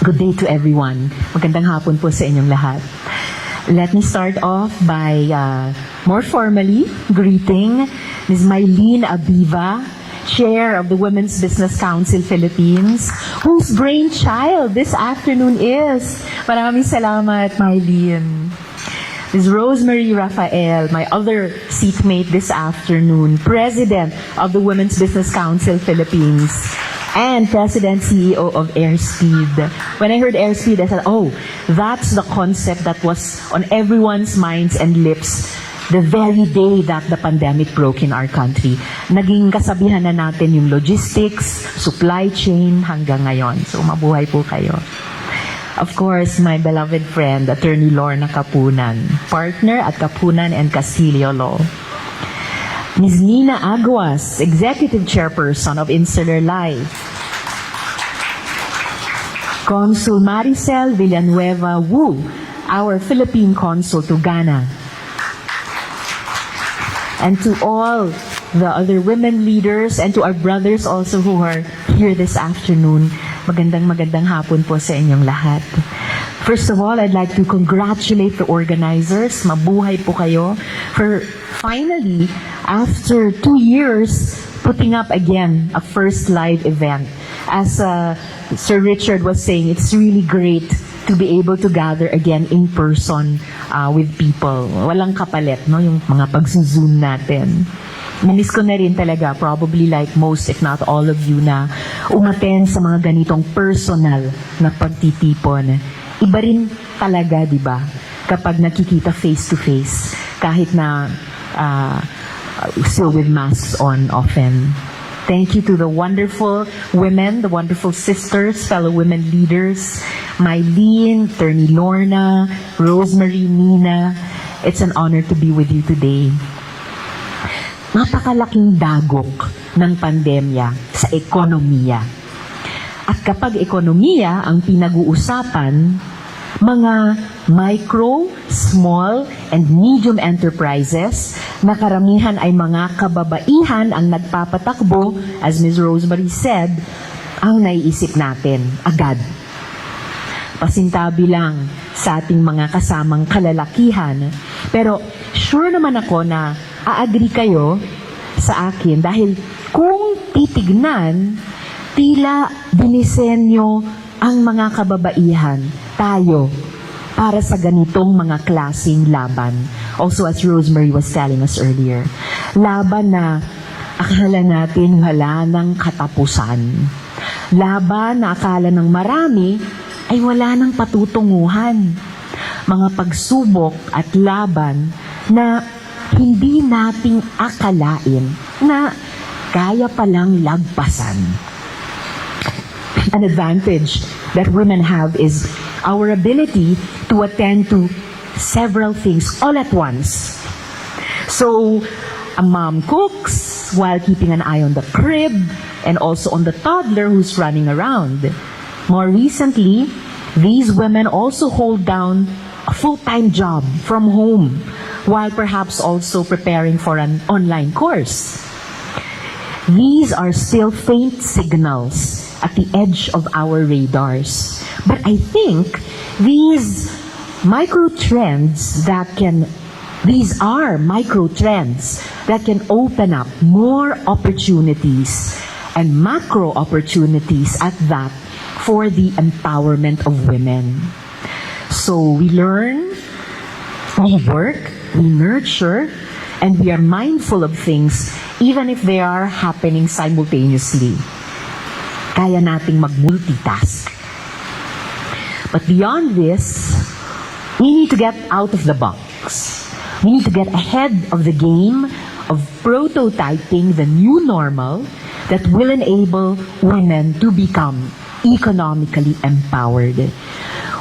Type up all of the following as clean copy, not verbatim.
Good day to everyone. Magandang hapon po sa inyong lahat. Let me start off by more formally greeting Ms. Mylene Abiva, Chair of the Women's Business Council Philippines, whose brainchild this afternoon is. Maraming salamat, Mylene. Ms. Rosemary Rafael, my other seatmate this afternoon, President of the Women's Business Council Philippines, and President CEO of Airspeed. When I heard Airspeed, I said, oh, that's the concept that was on everyone's minds and lips the very day that the pandemic broke in our country. Naging kasabihan na natin yung logistics, supply chain hanggang ngayon. So mabuhay po kayo. Of course, my beloved friend, Attorney Lorna Kapunan, partner at Kapunan and Castillo Law. Ms. Nina Aguas, Executive Chairperson of Insular Life. Consul Maricel Villanueva Wu, our Philippine Consul to Ghana. And to all the other women leaders and to our brothers also who are here this afternoon, magandang hapon po sa inyong lahat. First of all, I'd like to congratulate the organizers. Mabuhay po kayo for finally, after 2 years, putting up again a first live event. As Sir Richard was saying, it's really great to be able to gather again in person with people. Walang kapalit, no? Yung mga pagsuzoom natin. Namiss ko na rin talaga, probably like most, if not all of you, na umaten sa mga ganitong personal na pagtitipon. Iba rin talaga, di ba? Kapag nakikita face-to-face, kahit na still with masks on often. Thank you to the wonderful women, the wonderful sisters, fellow women leaders, Mylene, Attorney Lorna, Rosemary, Nina. It's an honor to be with you today. Napakalaking dagok ng pandemya sa ekonomiya. At kapag ekonomiya ang pinag-uusapan, mga micro, small, and medium enterprises na karamihan ay mga kababaihan ang nagpapatakbo, as Ms. Rosemary said, ang naiisip natin agad. Pasintabi lang sa ating mga kasamang kalalakihan. Pero sure naman ako na a-agree kayo sa akin dahil kung titignan, tila dinisenyo ang mga kababaihan, tayo, para sa ganitong mga klaseng laban. Also, as Rosemary was telling us earlier, laban na akala natin wala ng katapusan. Laban na akala ng marami ay wala ng patutunguhan. Mga pagsubok at laban na hindi nating akalain na kaya palang lagpasan. An advantage that women have is our ability to attend to several things all at once. So, a mom cooks while keeping an eye on the crib and also on the toddler who's running around. More recently, these women also hold down a full-time job from home while perhaps also preparing for an online course. These are still faint signals at the edge of our radars. But I think these are micro trends that can open up more opportunities and macro opportunities at that for the empowerment of women. So we learn, we work, we nurture, and we are mindful of things even if they are happening simultaneously. Kaya nating mag-multitask. But beyond this, we need to get out of the box. We need to get ahead of the game of prototyping the new normal that will enable women to become economically empowered.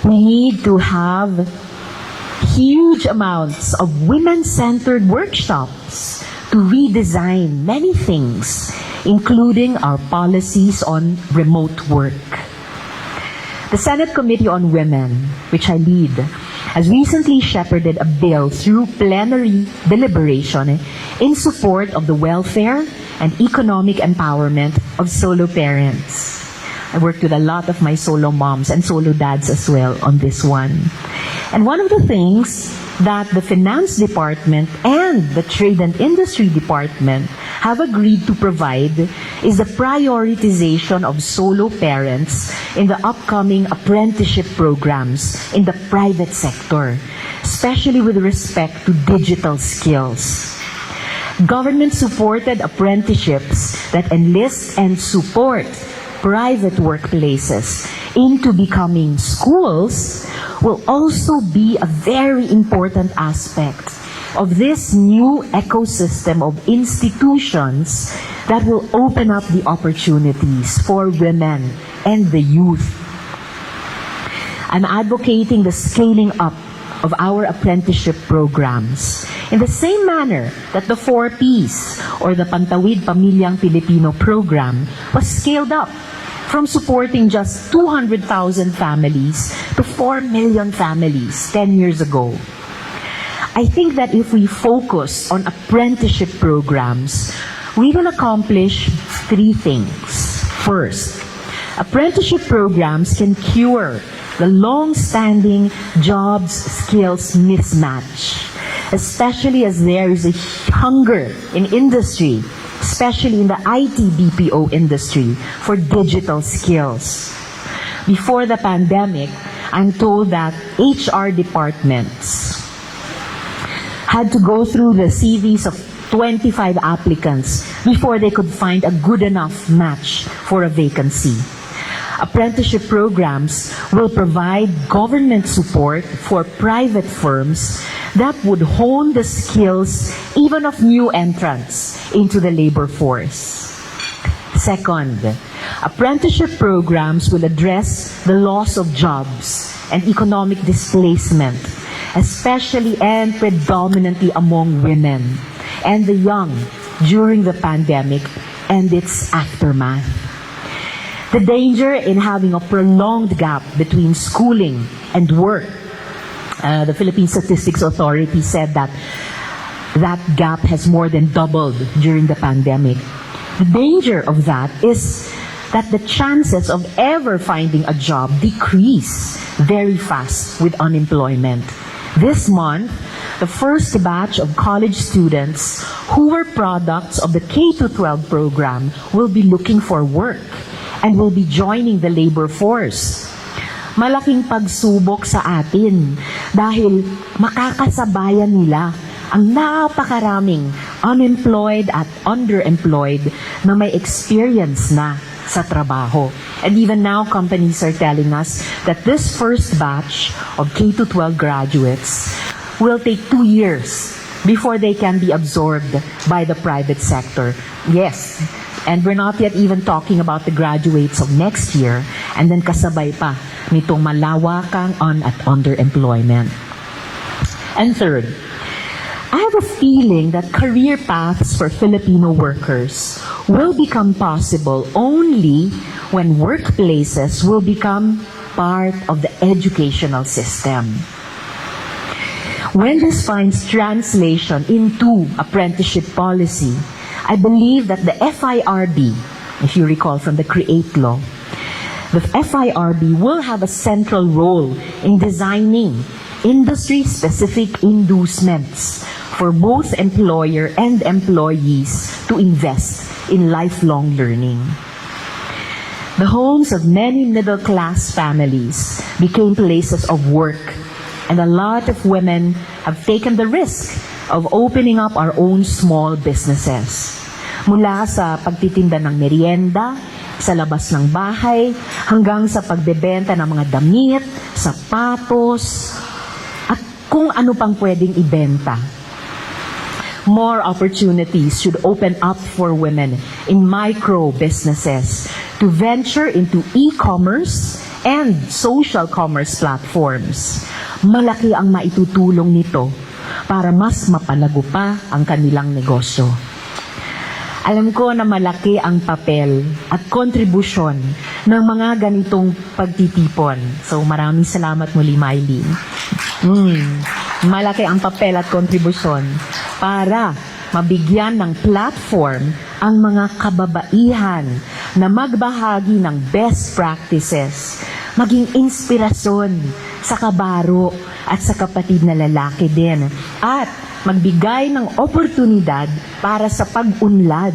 We need to have huge amounts of women-centered workshops to redesign many things, including our policies on remote work. The Senate Committee on Women, which I lead, has recently shepherded a bill through plenary deliberation in support of the welfare and economic empowerment of solo parents. I worked with a lot of my solo moms and solo dads as well on this one. And one of the things that the Finance Department and the Trade and Industry Department have agreed to provide is the prioritization of solo parents in the upcoming apprenticeship programs in the private sector, especially with respect to digital skills. Government-supported apprenticeships that enlist and support private workplaces into becoming schools will also be a very important aspect of this new ecosystem of institutions that will open up the opportunities for women and the youth. I'm advocating the scaling up of our apprenticeship programs in the same manner that the 4 Ps or the Pantawid Pamilyang Pilipino program was scaled up from supporting just 200,000 families to 4 million families 10 years ago. I think that if we focus on apprenticeship programs, we will accomplish 3 things. First, apprenticeship programs can cure the long-standing jobs skills mismatch, especially as there is a hunger in industry, especially in the IT BPO industry, for digital skills. Before the pandemic, I'm told that HR departments had to go through the CVs of 25 applicants before they could find a good enough match for a vacancy. Apprenticeship programs will provide government support for private firms that would hone the skills even of new entrants into the labor force. Second, apprenticeship programs will address the loss of jobs and economic displacement, especially and predominantly among women and the young during the pandemic and its aftermath. The danger in having a prolonged gap between schooling and work. The Philippine Statistics Authority said that that gap has more than doubled during the pandemic. The danger of that is that the chances of ever finding a job decrease very fast with unemployment. This month, the first batch of college students who were products of the K-12 program will be looking for work and will be joining the labor force. Malaking pagsubok sa atin dahil makakasabayan nila ang napakaraming unemployed at underemployed na may experience na sa trabaho. And even now, companies are telling us that this first batch of K-12 graduates will take 2 years before they can be absorbed by the private sector. Yes, and we're not yet even talking about the graduates of next year, and then kasabay pa nitong malawakang at underemployment. And third, I have a feeling that career paths for Filipino workers will become possible only when workplaces will become part of the educational system. When this finds translation into apprenticeship policy, I believe that the FIRB, if you recall from the CREATE law, the FIRB will have a central role in designing industry-specific inducements for both employer and employees to invest in lifelong learning. The homes of many middle-class families became places of work, and a lot of women have taken the risk of opening up our own small businesses. Mula sa pagtitinda ng merienda, sa labas ng bahay, hanggang sa pagbebenta ng mga damit, sapatos, at kung ano pang pwedeng ibenta. More opportunities should open up for women in micro businesses to venture into e-commerce and social commerce platforms. Malaki ang maitutulong nito para mas mapalago pa ang kanilang negosyo. Alam ko na malaki ang papel at kontribusyon ng mga ganitong pagtitipon. So maraming salamat muli, Miley. Malaki ang papel at kontribusyon para mabigyan ng platform ang mga kababaihan na magbahagi ng best practices, maging inspirasyon sa kabaro at sa kapatid na lalaki din, at magbigay ng oportunidad para sa pag-unlad,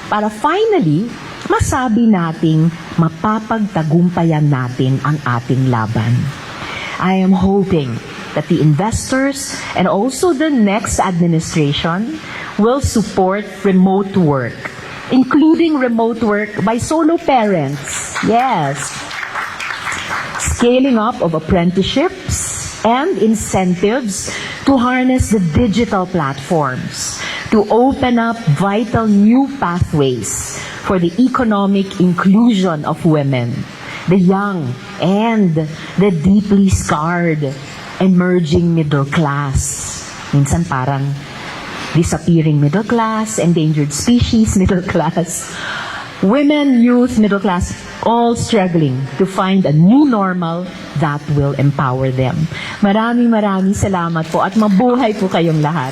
para finally, masabi nating mapapagtagumpayan natin ang ating laban. I am hoping that the investors and also the next administration will support remote work, including remote work by solo parents. Yes. Scaling up of apprenticeships and incentives to harness the digital platforms, to open up vital new pathways for the economic inclusion of women, the young, and the deeply scarred emerging middle class. Minsan parang disappearing middle class, endangered species middle class, women, youth, middle class, all struggling to find a new normal that will empower them. Maraming salamat po at mabuhay po kayong lahat.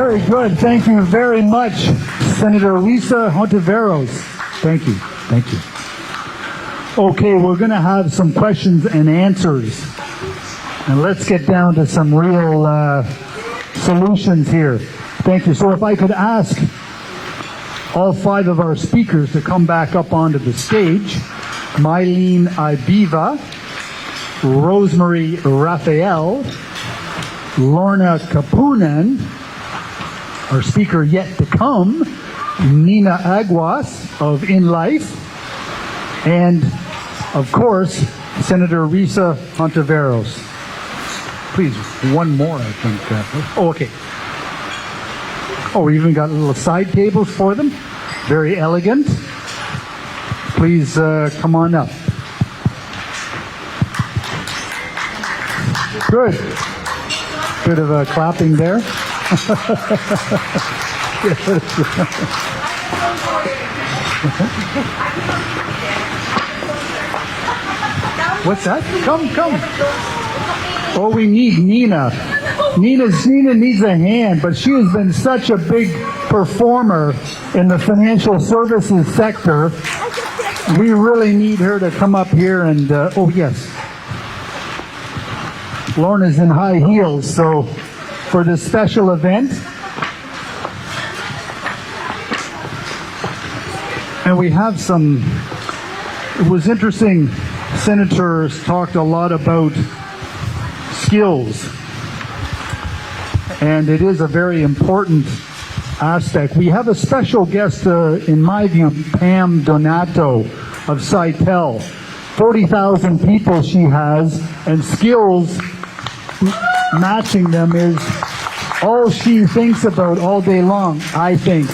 Very good. Thank you very much, Senator Risa Hontiveros. Thank you. Thank you. Okay, we're going to have some questions and answers. And let's get down to some real solutions here. Thank you. So if I could ask all 5 of our speakers to come back up onto the stage. Mylene Ibiva, Rosemary Raphael, Lorna Kapunan, our speaker yet to come, Nina Aguas of In Life, and of course, Senator Risa Hontiveros. Please, one more, I think. Okay. Oh, we even got little side tables for them. Very elegant. Please come on up. Good. Bit of a clapping there. What's that? Come. Oh, we need Nina. Nina needs a hand, but she has been such a big performer in the financial services sector. We really need her to come up here and, oh yes. Lorna's in high heels, so for this special event. And we have some, it was interesting, senators talked a lot about skills. And it is a very important aspect. We have a special guest, in my view, Pam Donato of Cytel. 40,000 people she has, and skills matching them is all she thinks about all day long, I think.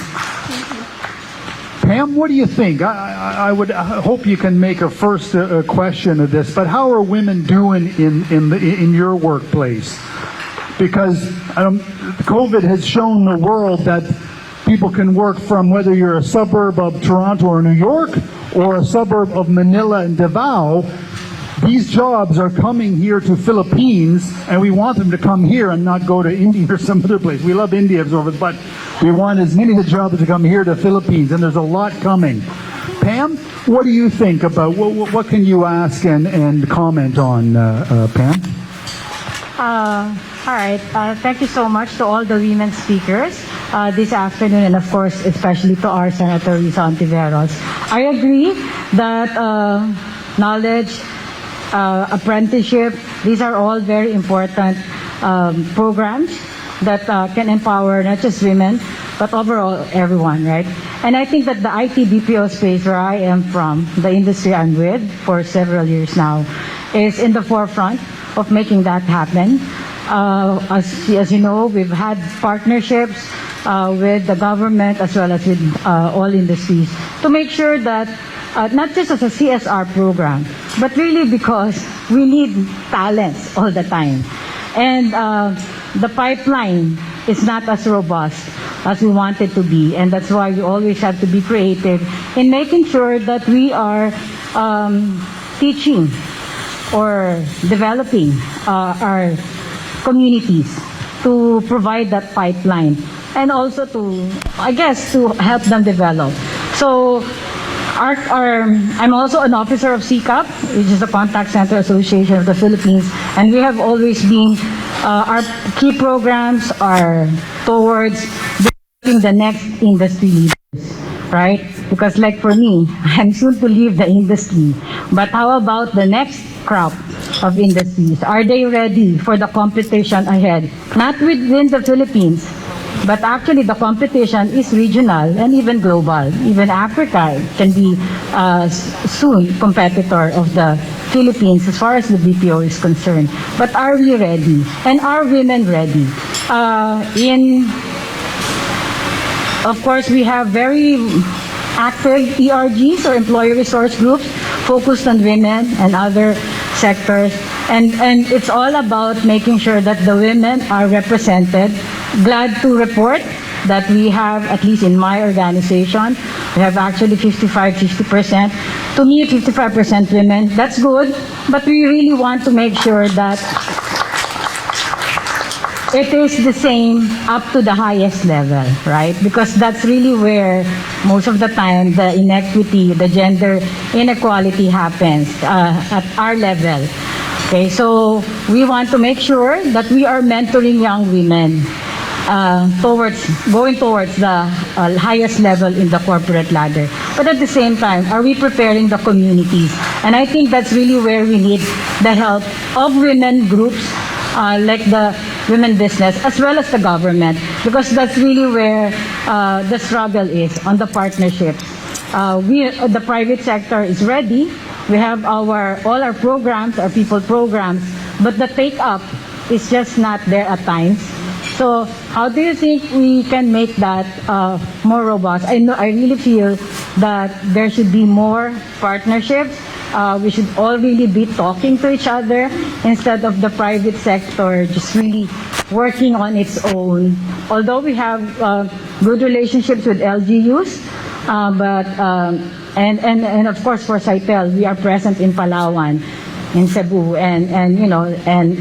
Pam, what do you think? I hope you can make a first question of this, but how are women doing in your workplace? Because COVID has shown the world that people can work from whether you're a suburb of Toronto or New York or a suburb of Manila and Davao. These jobs are coming here to Philippines, and we want them to come here and not go to India or some other place. We love India, but we want as many of the jobs to come here to Philippines, and there's a lot coming. Pam, what do you think about, what can you ask and comment on, Pam? All right. Thank you so much to all the women speakers this afternoon, and of course, especially to our Senator Risa Hontiveros. I agree that knowledge, apprenticeship, these are all very important programs that can empower not just women, but overall everyone, right? And I think that the IT BPO space where I am from, the industry I'm with for several years now, is in the forefront of making that happen. As you know, we've had partnerships with the government as well as with all industries to make sure that not just as a CSR program, but really because we need talents all the time. And the pipeline is not as robust as we want it to be, and that's why we always have to be creative in making sure that we are teaching or developing our communities to provide that pipeline, and also to, I guess, to help them develop. So I'm also an officer of CCAP, which is the Contact Center Association of the Philippines, and we have always been, our key programs are towards developing the next industry leaders, right? Because like for me, I'm soon to leave the industry, but how about the next crop of industries? Are they ready for the competition ahead? Not within the Philippines, but actually the competition is regional and even global. Even Africa can be soon competitor of the Philippines as far as the BPO is concerned. But are we ready? And are women ready? Of course, we have very active ERGs or employee resource groups focused on women and other sectors, and it's all about making sure that the women are represented. Glad to report that we have, at least in my organization, we have actually 55-50%. To me, 55% women, that's good, but we really want to make sure that it is the same up to the highest level, right? Because that's really where most of the time the inequity, the gender inequality happens at our level. Okay, so we want to make sure that we are mentoring young women going towards the highest level in the corporate ladder. But at the same time, are we preparing the communities? And I think that's really where we need the help of women groups like the women business as well as the government, because that's really where the struggle is on the partnerships. The private sector is ready. We have all our programs, our people programs, but the take-up is just not there at times. So how do you think we can make that more robust? I really feel that there should be more partnerships. We should all really be talking to each other instead of the private sector just really working on its own. Although we have good relationships with LGUs, and of course for Saitel, we are present in Palawan, in Cebu, and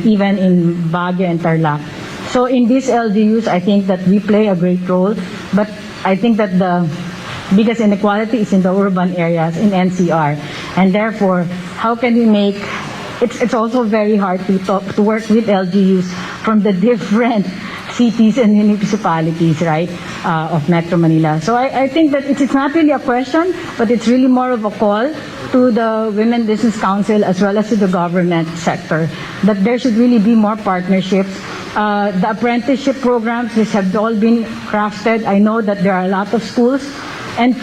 even in Baguio and Tarlac. So in these LGUs, I think that we play a great role, but I think that the biggest inequality is in the urban areas in NCR, and therefore, how can we make? It's also very hard to work with LGUs from the different cities and municipalities, right, of Metro Manila. So I think that it's not really a question, but it's really more of a call to the Women Business Council as well as to the government sector, that there should really be more partnerships. The apprenticeship programs, which have all been crafted, I know that there are a lot of schools, and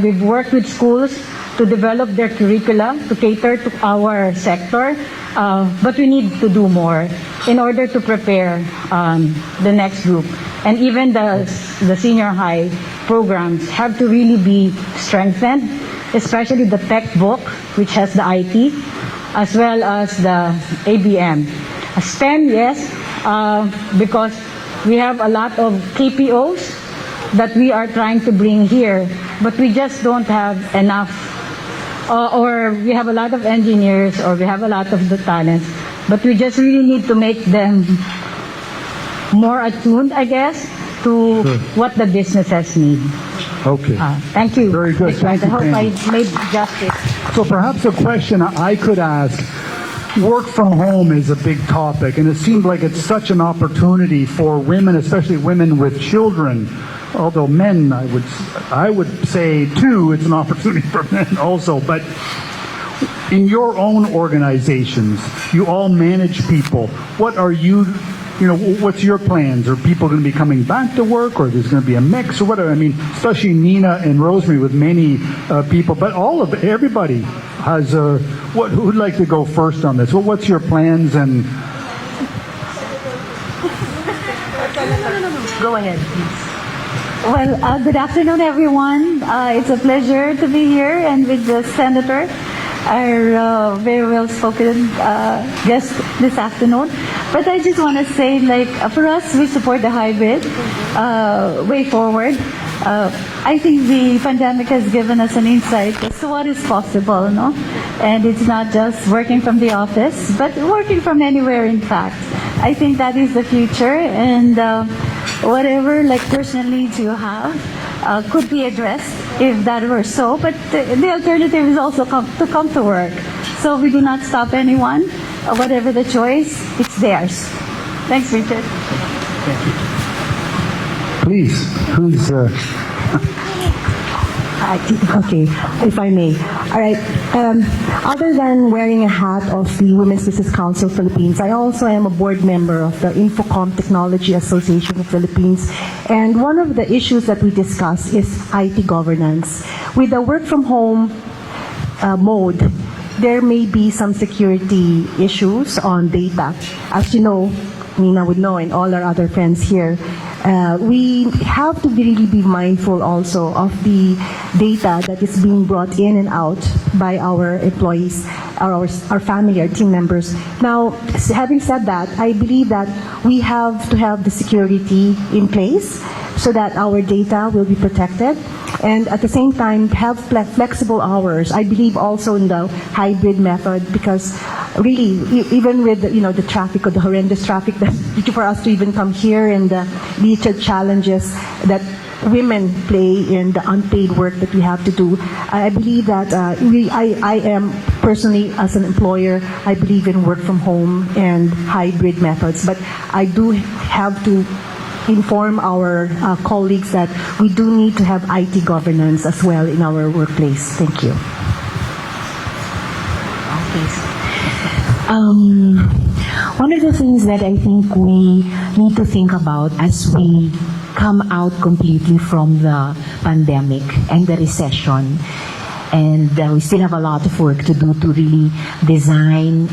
we've worked with schools to develop their curricula to cater to our sector, but we need to do more in order to prepare the next group. And even the senior high programs have to really be strengthened, especially the tech book, which has the IT, as well as the ABM. STEM, yes, because we have a lot of KPOs that we are trying to bring here, but we just don't have enough, or we have a lot of engineers, or we have a lot of the talents, but we just really need to make them more attuned, I guess, to what the businesses need. Okay. Thank you. Very good. Thank I you, hope Penny. I made justice. So perhaps a question I could ask. Work from home is a big topic, and it seemed like it's such an opportunity for women, especially women with children. Although men, I would say too, it's an opportunity for men also. But in your own organizations, you all manage people. What are what's your plans? Are people going to be coming back to work, or there's going to be a mix, or whatever? I mean, especially Nina and Rosemary with many people, but everybody has who'd like to go first on this? Well, what's your plans and? Go ahead, please. Well, good afternoon, everyone. It's a pleasure to be here and with the Senator, our very well-spoken guest this afternoon. But I just want to say, for us, we support the hybrid way forward. I think the pandemic has given us an insight as to what is possible, no? And it's not just working from the office, but working from anywhere, in fact. I think that is the future, and whatever personal needs you have could be addressed if that were so, but the alternative is also to come to work. So we do not stop anyone. Whatever the choice, it's theirs. Thanks, Richard. Thank you. Please, who's... Okay, if I may. All right. Other than wearing a hat of the Women's Business Council Philippines, I also am a board member of the Infocom Technology Association of Philippines. And one of the issues that we discuss is IT governance. With the work from home mode, there may be some security issues on data. As you know, Nina would know, and all our other friends here, we have to really be mindful also of the data that is being brought in and out by our employees, our family, our team members. Now, having said that, I believe that we have to have the security in place so that our data will be protected, and at the same time have flexible hours. I believe also in the hybrid method, because really, even with the traffic, or the horrendous traffic that for us to even come here, and the challenges that women play in the unpaid work that we have to do, I believe that I am personally, as an employer, I believe in work from home and hybrid methods, but I do have to inform our colleagues that we do need to have IT governance as well in our workplace. Thank you. One of the things that I think we need to think about as we come out completely from the pandemic and the recession, and we still have a lot of work to do to really design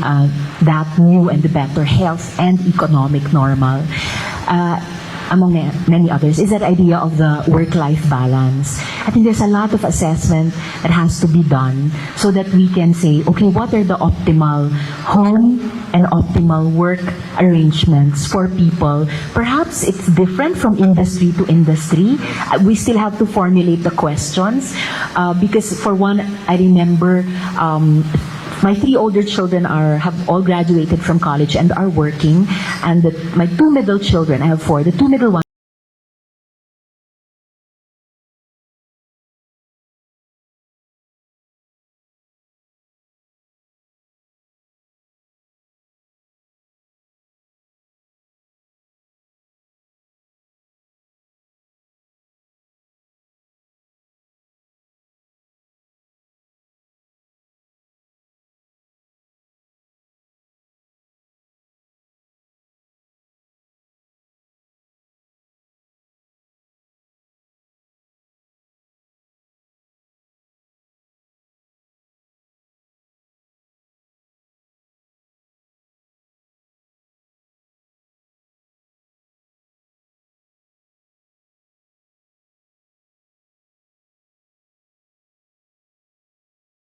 that new and better health and economic normal, among many others, is that idea of the work-life balance. I think there's a lot of assessment that has to be done so that we can say, okay, what are the optimal home and optimal work arrangements for people? Perhaps it's different from industry to industry. We still have to formulate the questions, because for one, I remember my 3 older children have all graduated from college and are working, and my 2 middle children, I have 4, the 2 middle ones